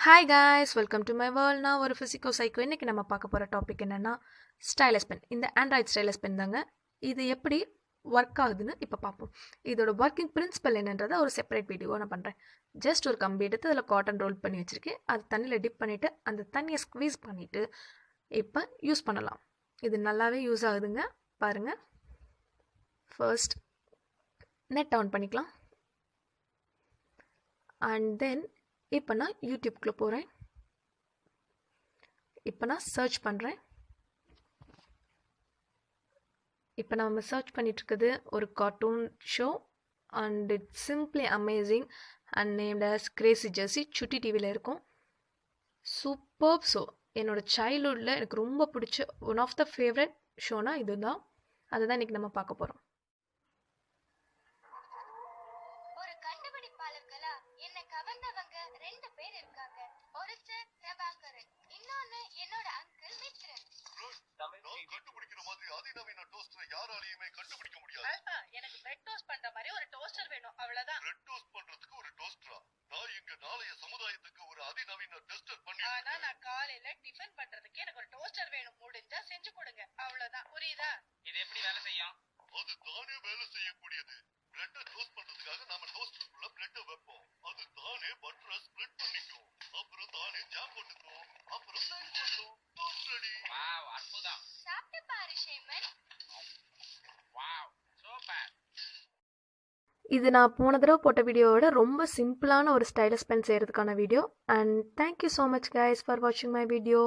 Hi guys, welcome to my world. Now ஒரு physico psycho இன்னைக்கு நம்ம பார்க்க போற டாபிக் என்னன்னா stylus pen. இந்த Android stylus pen தாங்க. இது எப்படி ஒர்க் ஆகுதுன்னு இப்ப பாப்போம். இதோட வர்க்கிங் பிரின்சிபல் என்னன்றதை ஒரு செப்பரேட் வீடியோ நான் பண்றேன். ஜஸ்ட் ஒரு கம்பி எடுத்து அதில் காட்டன் ரோல் பண்ணி வச்சிருக்கேன். அது தண்ணியில் டிப் பண்ணிட்டு அந்த தண்ணியை ஸ்க்வீஸ் பண்ணிட்டு இப்போ யூஸ் பண்ணலாம். இது நல்லாவே யூஸ் ஆகுதுங்க. பாருங்க. ஃபர்ஸ்ட் நெட் ஆன் பண்ணிக்கலாம். அண்ட் தென் இப்போ நான் யூடியூப்குள்ளே போகிறேன். இப்போ நான் சர்ச் பண்ணுறேன். இப்போ நம்ம சர்ச் பண்ணிகிட்ருக்குது ஒரு cartoon show and it's simply amazing and named as Crazy Jersey. சுட்டி டிவியில் இருக்கும். Super show. என்னோடய சைல்ட்ஹுட்டில் எனக்கு ரொம்ப பிடிச்ச ஒன் ஆஃப் த ஃபேவரட் ஷோனா இதுதான். அதுதான் இன்றைக்கி நம்ம பார்க்க போகிறோம். எனக்கு பிரெட் டோஸ்ட் பண்ற மாதிரி ஒரு டோஸ்டர் வேணும், அவ்வளவுதான். பிரெட் டோஸ்ட் பண்றதுக்கு ஒரு டோஸ்டரா? நான் இங்க நாளைய சமுதாயத்துக்கு ஒரு அதிநவீன டோஸ்டர் பண்ணி. ஆனா நான் காலையில டிஃபன் பண்றதுக்கு எனக்கு ஒரு டோஸ்டர் வேணும். முடிஞ்சா செஞ்சு கொடுங்க, அவ்வளவுதான். புரியுதா? இது எப்படி வேலை செய்யும்? அது தானே வேலை செய்யக்கூடியது. பிரெட் டோஸ்ட் பண்றதுக்காக நாம டோஸ்டருக்குள்ள பிரெட் வைப்போம். அது தானே பட்டரை ஸ்ப்ரெட் பண்ணிக்கும். அப்புறம் தானே ஜாம் போட்டுக்கும். அப்புறம் சைட் பண்ணும். Toast ready. வாவ், அற்புதம். சாப்பிட்டு பாரு ஷேமன். Wow, super. இது நான் போன தடவை போட்ட வீடியோவோட ரொம்ப சிம்பிளான ஒரு ஸ்டைலஸ் பென் செய்கிறதுக்கான video. And thank you so much guys for வாட்சிங் மை வீடியோ.